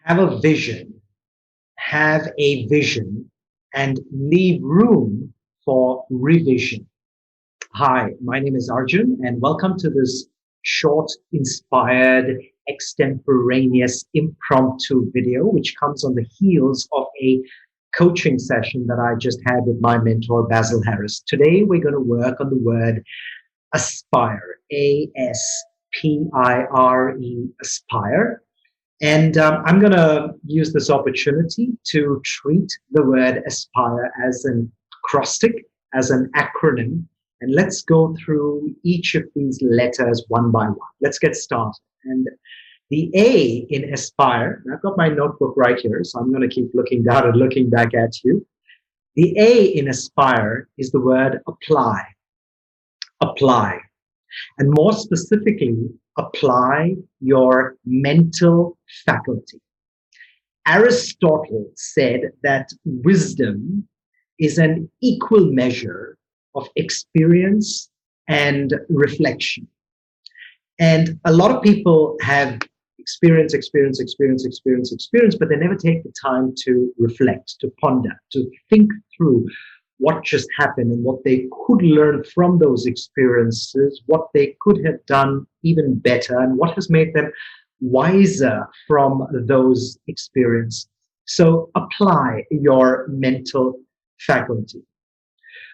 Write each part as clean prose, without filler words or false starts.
Have a vision, have a vision, and leave room for revision. Hi, my name is Arjun, and welcome to this short, inspired, extemporaneous, impromptu video, which comes on the heels of a coaching session that I just had with my mentor, Basil Harris. Today, we're going to work on the word aspire, A.S.P.I.R.E, aspire. And I'm going to use this opportunity to treat the word aspire as an acrostic, as an acronym. And let's go through each of these letters one by one. Let's get started. And the A in aspire, and I've got my notebook right here, so I'm going to keep looking down and looking back at you. The A in aspire is the word apply. Apply. And more specifically, apply your mental faculty. Aristotle said that wisdom is an equal measure of experience and reflection. And a lot of people have experience, but they never take the time to reflect, to ponder, to think through what just happened and what they could learn from those experiences, what they could have done even better, and what has made them wiser from those experiences. So apply your mental faculty.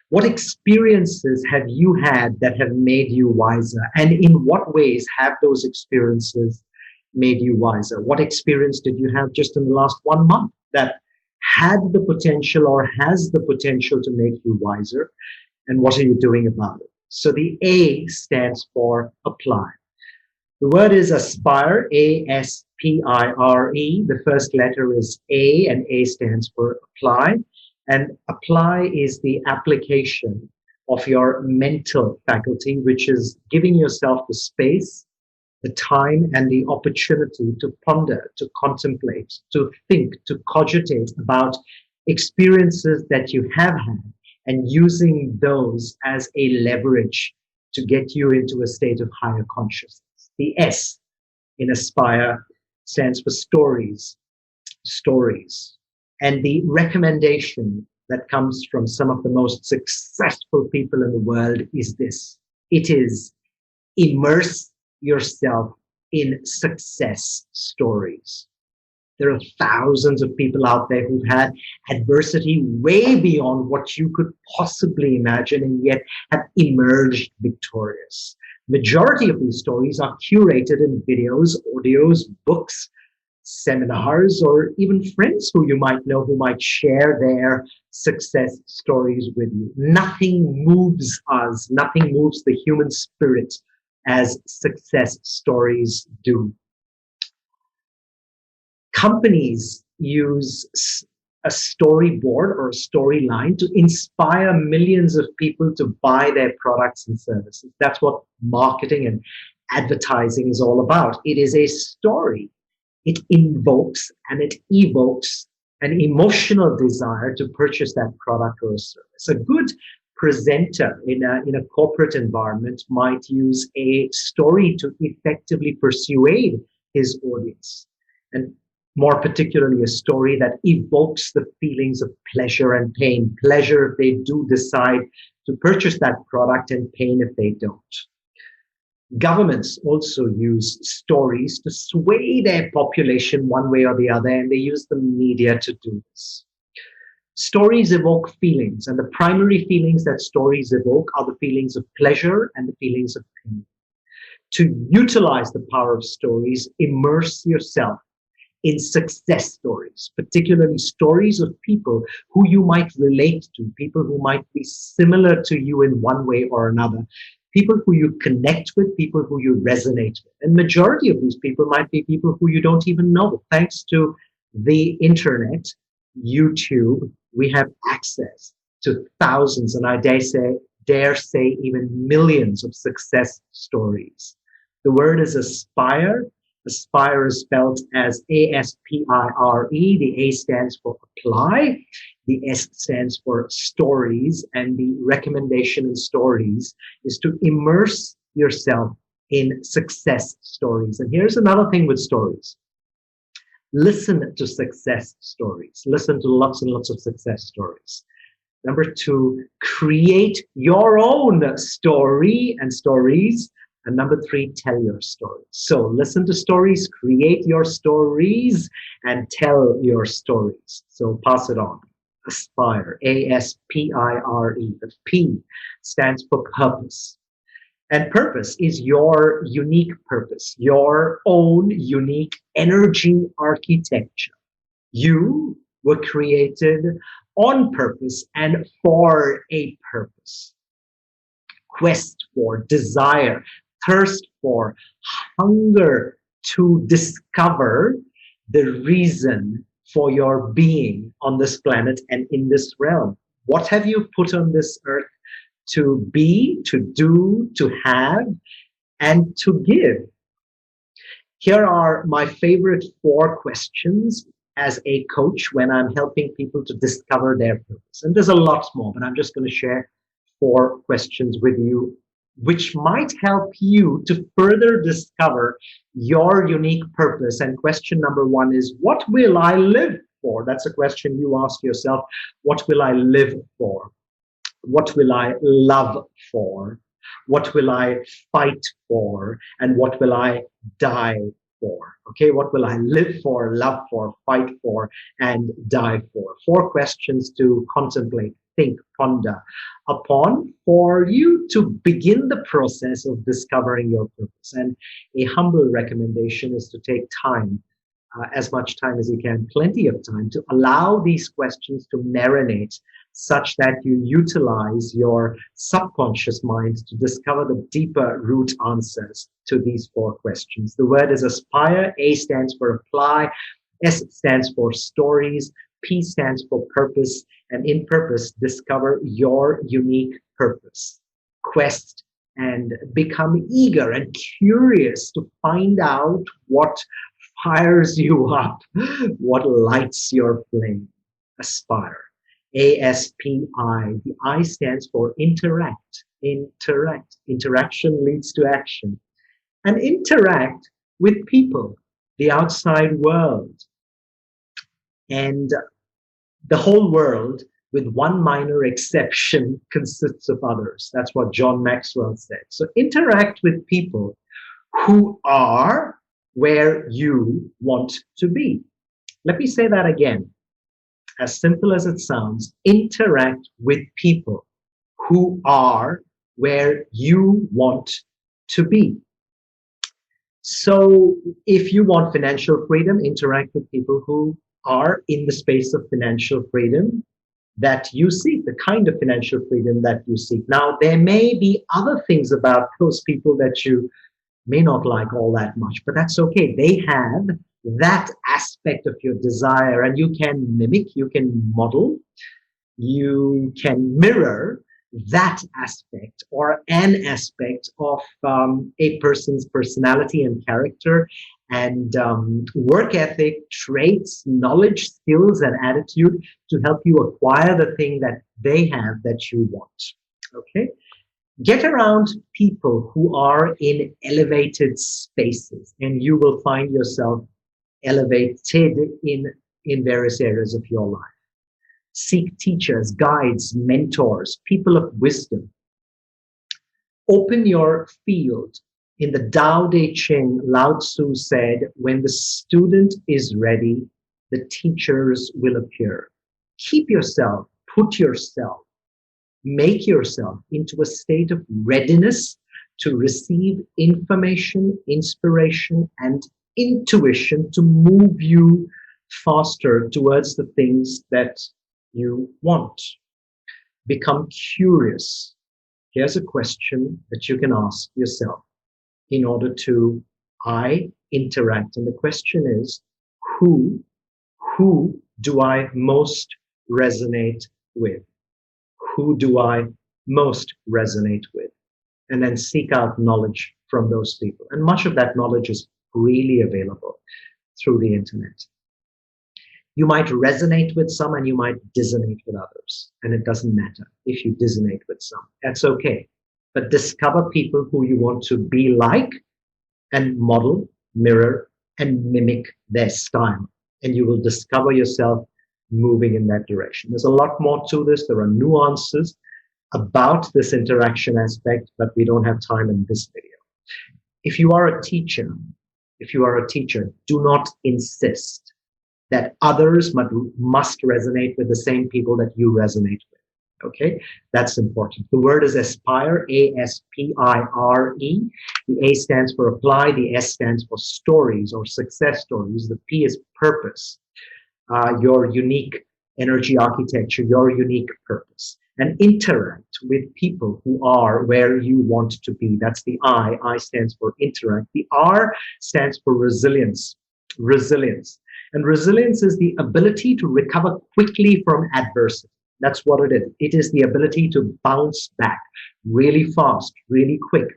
What experiences have you had that have made you wiser? And in what ways have those experiences made you wiser? What experience did you have just in the last 1 month that had the potential or has the potential to make you wiser? And what are you doing about it? So the A stands for apply. The word is aspire, A-S-P-I-R-E. The first letter is A, and A stands for apply. And apply is the application of your mental faculty, which is giving yourself the space, the time, and the opportunity to ponder, to contemplate, to think, to cogitate about experiences that you have had and using those as a leverage to get you into a state of higher consciousness. The S in aspire stands for stories, stories. And the recommendation that comes from some of the most successful people in the world is this. It is immerse yourself in success stories. There are thousands of people out there who've had adversity way beyond what you could possibly imagine and yet have emerged victorious. Majority of these stories are curated in videos, audios, books, seminars, or even friends who you might know who might share their success stories with you. Nothing moves us, nothing moves the human spirit as success stories do. Companies use a storyboard or a storyline to inspire millions of people to buy their products and services. That's what marketing and advertising is all about. It is a story. It invokes and it evokes an emotional desire to purchase that product or a service. A good presenter in a corporate environment might use a story to effectively persuade his audience, and more particularly a story that evokes the feelings of pleasure and pain. Pleasure if they do decide to purchase that product, and pain if they don't. Governments also use stories to sway their population one way or the other, and they use the media to do this. Stories evoke feelings, and the primary feelings that stories evoke are the feelings of pleasure and the feelings of pain. To utilize the power of stories, immerse yourself in success stories, particularly stories of people who you might relate to, people who might be similar to you in one way or another, people who you connect with, people who you resonate with. And majority of these people might be people who you don't even know. Thanks to the internet, YouTube, we have access to thousands, and I dare say even millions of success stories. The word is aspire. Aspire is spelled as A-S-P-I-R-E. The A stands for apply. The S stands for stories. And the recommendation in stories is to immerse yourself in success stories. And here's another thing with stories. Listen to success stories. Listen to lots and lots of success stories. Number two, create your own story and stories. And number three, tell your stories. So listen to stories, create your stories, and tell your stories. So pass it on. Aspire, A.S.P.I.R.E. The P stands for purpose. And purpose is your unique purpose, your own unique energy architecture. You were created on purpose and for a purpose. Quest for, desire, thirst for, hunger to discover the reason for your being on this planet and in this realm. What have you put on this earth to be, to do, to have, and to give? Here are my favorite 4 questions as a coach when I'm helping people to discover their purpose. And there's a lot more, but I'm just going to share 4 questions with you, which might help you to further discover your unique purpose. And question number 1 is, what will I live for? That's a question you ask yourself. What will I live for? What will I love for? What will I fight for? And what will I die for? Okay, what will I live for, love for, fight for, and die for? 4 questions to contemplate, think, ponder upon for you to begin the process of discovering your purpose. And a humble recommendation is to take time, as much time as you can, plenty of time, to allow these questions to marinate such that you utilize your subconscious mind to discover the deeper root answers to these 4 questions. The word is aspire. A stands for apply. S stands for stories. P stands for purpose. And in purpose, discover your unique purpose. Quest and become eager and curious to find out what fires you up, what lights your flame. Aspire. A.S.P.I. The I stands for interact. Interact. Interaction leads to action. And interact with people, the outside world, and the whole world, with one minor exception, consists of others. That's what John Maxwell said. So interact with people who are where you want to be. Let me say that again. As simple as it sounds, interact with people who are where you want to be. So if you want financial freedom, interact with people who are in the space of financial freedom that you seek, the kind of financial freedom that you seek. Now, there may be other things about those people that you may not like all that much, but that's okay. They have that aspect of your desire, and you can mimic, you can model, you can mirror that aspect or an aspect of a person's personality and character and work ethic, traits, knowledge, skills, and attitude to help you acquire the thing that they have that you want. Okay? Get around people who are in elevated spaces, and you will find yourself elevated in various areas of your life. Seek teachers, guides, mentors, people of wisdom. Open your field. In the Tao Te Ching, Lao Tzu said, when the student is ready, the teachers will appear. Keep yourself, put yourself, make yourself into a state of readiness to receive information, inspiration, and intuition to move you faster towards the things that you want. Become curious. Here's a question that you can ask yourself in order to interact. And the question is, who do I most resonate with? Who do I most resonate with? And then seek out knowledge from those people. And much of that knowledge is freely available through the internet. You might resonate with some and you might dissonate with others. And it doesn't matter if you dissonate with some. That's okay. But discover people who you want to be like and model, mirror, and mimic their style. and you will discover yourself moving in that direction. There's a lot more to this. There are nuances about this interaction aspect, but we don't have time in this video. If you are a teacher, do not insist that others must resonate with the same people that you resonate with. Okay, that's important. The word is aspire, A.S.P.I.R.E. The A stands for apply, the S stands for stories or success stories. The P is purpose, your unique energy architecture, your unique purpose. And interact with people who are where you want to be. That's the I. I stands for interact. The R stands for resilience. Resilience. And resilience is the ability to recover quickly from adversity. That's what it is. It is the ability to bounce back really fast, really quick.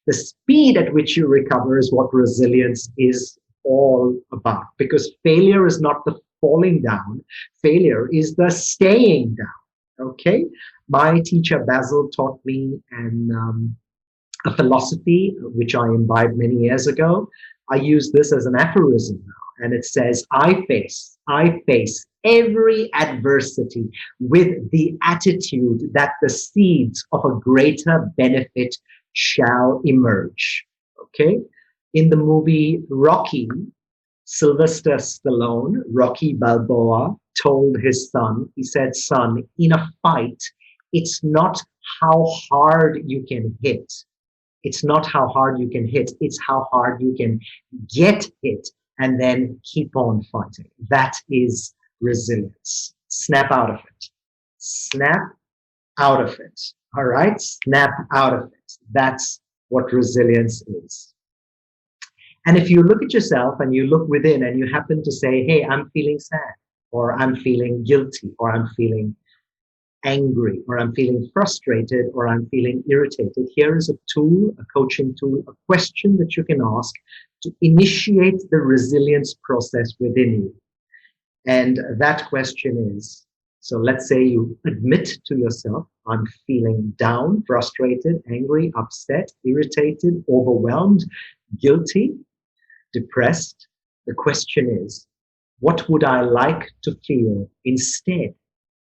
The speed at which you recover is what resilience is all about, because failure is not the falling down. Failure is the staying down. Okay? My teacher, Basil, taught me a philosophy which I imbibed many years ago. I use this as an aphorism now, and it says, I face every adversity with the attitude that the seeds of a greater benefit shall emerge. Okay? In the movie Rocky, Sylvester Stallone, Rocky Balboa, told his son, he said, son, in a fight, it's not how hard you can hit. It's not how hard you can hit. It's how hard you can get hit and then keep on fighting. That is resilience. Snap out of it. Snap out of it. All right? Snap out of it. That's what resilience is. And if you look at yourself and you look within and you happen to say, hey, I'm feeling sad, or I'm feeling guilty, or I'm feeling angry, or I'm feeling frustrated, or I'm feeling irritated, here is a tool, a coaching tool, a question that you can ask to initiate the resilience process within you. And that question is, so let's say you admit to yourself, I'm feeling down, frustrated, angry, upset, irritated, overwhelmed, guilty, depressed. The question is, what would I like to feel instead?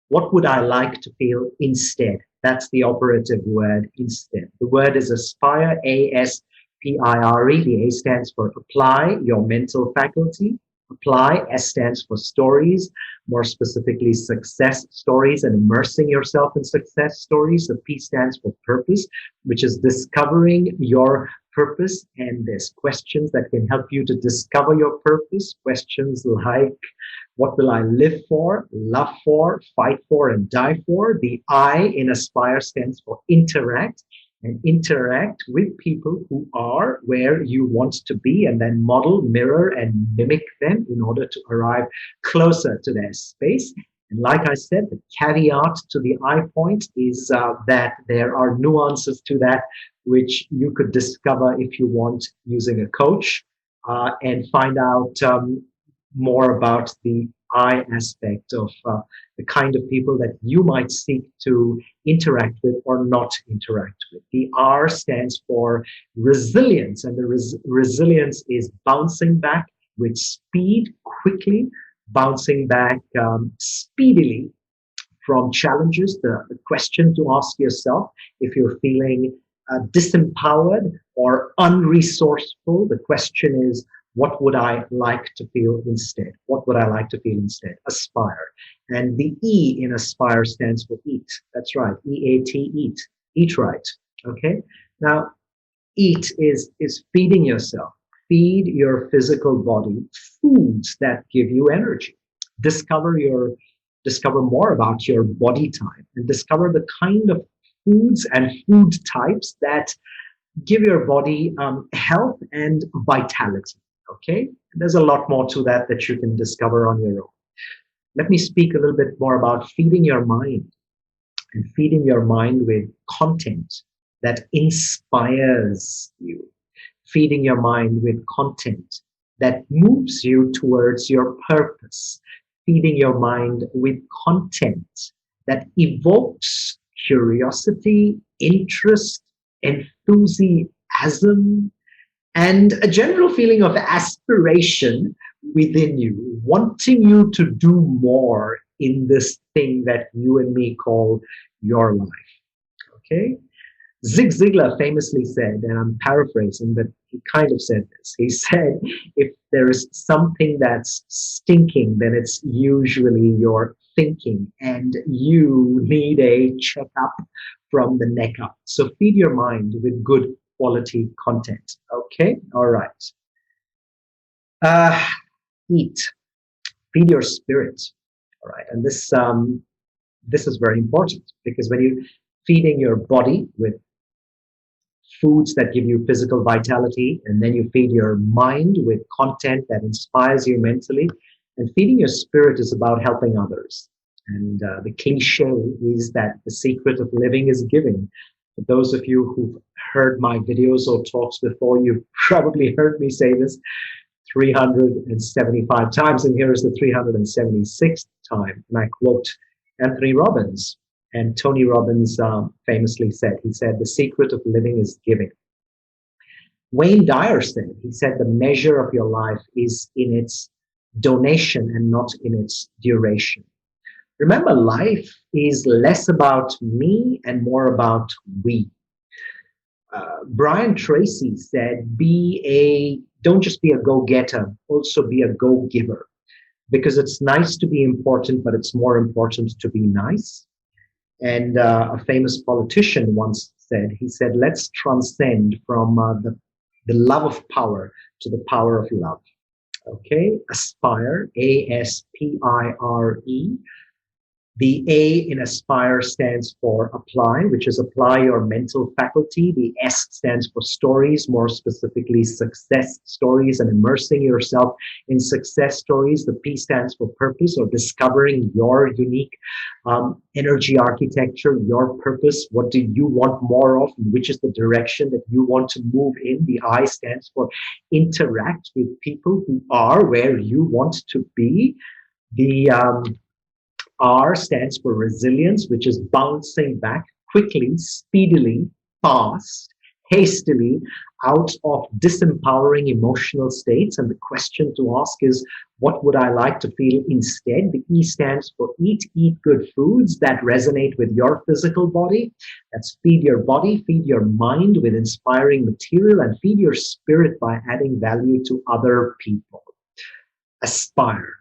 What would I like to feel instead? That's the operative word, instead. The word is aspire, A.S.P.I.R.E. The A stands for apply, your mental faculty. Apply, S stands for stories, more specifically success stories and immersing yourself in success stories. The P stands for purpose, which is discovering your purpose. And there's questions that can help you to discover your purpose. Questions like, what will I live for, love for, fight for, and die for? The I in aspire stands for interact, and interact with people who are where you want to be, and then model, mirror, and mimic them in order to arrive closer to their space. And like I said, the caveat to the I point is that there are nuances to that which you could discover if you want using a coach and find out more about the I aspect of the kind of people that you might seek to interact with or not interact with. The R stands for resilience, and the resilience is bouncing back with speed, quickly, bouncing back speedily from challenges. The question to ask yourself, if you're feeling disempowered or unresourceful, the question is, what would I like to feel instead? What would I like to feel instead? Aspire. And the E in aspire stands for eat. That's right. E-A-T, eat. Eat right. Okay? Now, eat is feeding yourself. Feed your physical body foods that give you energy. Discover more about your body type and discover the kind of foods and food types that give your body health and vitality. Okay, there's a lot more to that you can discover on your own. Let me speak a little bit more about feeding your mind, and feeding your mind with content that inspires you. Feeding your mind with content that moves you towards your purpose. Feeding your mind with content that evokes curiosity, interest, enthusiasm, and a general feeling of aspiration within you, wanting you to do more in this thing that you and me call your life. Okay? Zig Ziglar famously said, and I'm paraphrasing, but he kind of said this. He said, if there is something that's stinking, then it's usually your thinking, and you need a checkup from the neck up. So feed your mind with good quality content. Okay? All right. Uh, Eat. Feed your spirit. All right. And this is very important because when you're feeding your body with foods that give you physical vitality, and then you feed your mind with content that inspires you mentally. And feeding your spirit is about helping others. And the cliche is that the secret of living is giving. For those of you who've heard my videos or talks before, you've probably heard me say this 375 times, and here is the 376th time. And I quote Anthony Robbins. And Tony Robbins famously said, he said, the secret of living is giving. Wayne Dyer said, he said, the measure of your life is in its donation and not in its duration. Remember, life is less about me and more about we. Brian Tracy said, don't just be a go-getter, also be a go-giver. Because it's nice to be important, but it's more important to be nice. And a famous politician once said, he said, let's transcend from the love of power to the power of love. Okay, aspire, A.S.P.I.R.E. The A in Aspire stands for apply, which is apply your mental faculty. The S stands for stories, more specifically success stories and immersing yourself in success stories. The P stands for purpose, or discovering your unique energy architecture, your purpose. What do you want more of? Which is the direction that you want to move in? The I stands for interact with people who are where you want to be. The R stands for resilience, which is bouncing back quickly, speedily, fast, hastily out of disempowering emotional states. And the question to ask is, what would I like to feel instead? The E stands for eat good foods that resonate with your physical body. That's feed your body, feed your mind with inspiring material, and feed your spirit by adding value to other people. Aspire.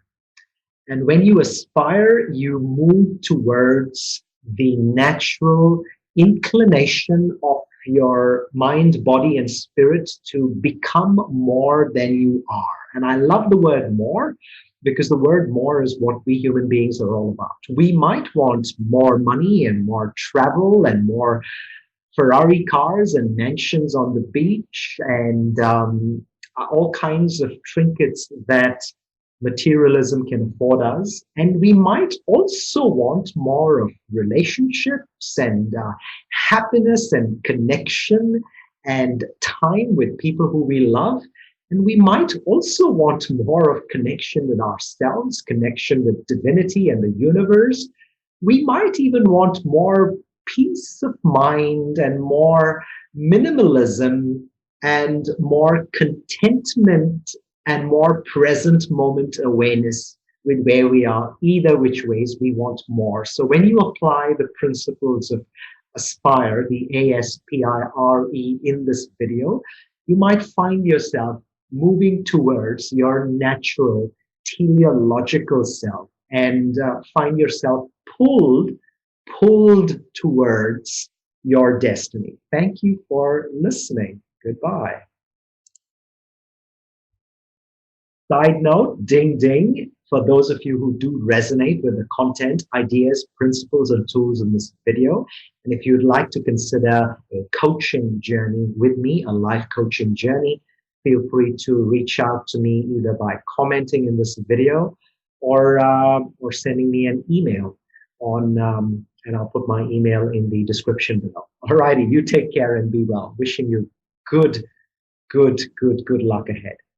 And when you aspire, you move towards the natural inclination of your mind, body, and spirit to become more than you are. And I love the word more because the word more is what we human beings are all about. We might want more money and more travel and more Ferrari cars and mansions on the beach and all kinds of trinkets that materialism can afford us. And we might also want more of relationships and happiness and connection and time with people who we love. And we might also want more of connection with ourselves, connection with divinity and the universe. We might even want more peace of mind and more minimalism and more contentment and more present moment awareness with where we are. Either which ways, we want more. So when you apply the principles of Aspire, the A.S.P.I.R.E. in this video, you might find yourself moving towards your natural teleological self and find yourself pulled towards your destiny. Thank you for listening. Goodbye. Side note, ding, ding, for those of you who do resonate with the content, ideas, principles, and tools in this video. And if you'd like to consider a coaching journey with me, a life coaching journey, feel free to reach out to me either by commenting in this video or sending me an email on, and I'll put my email in the description below. All righty, you take care and be well. Wishing you good luck ahead.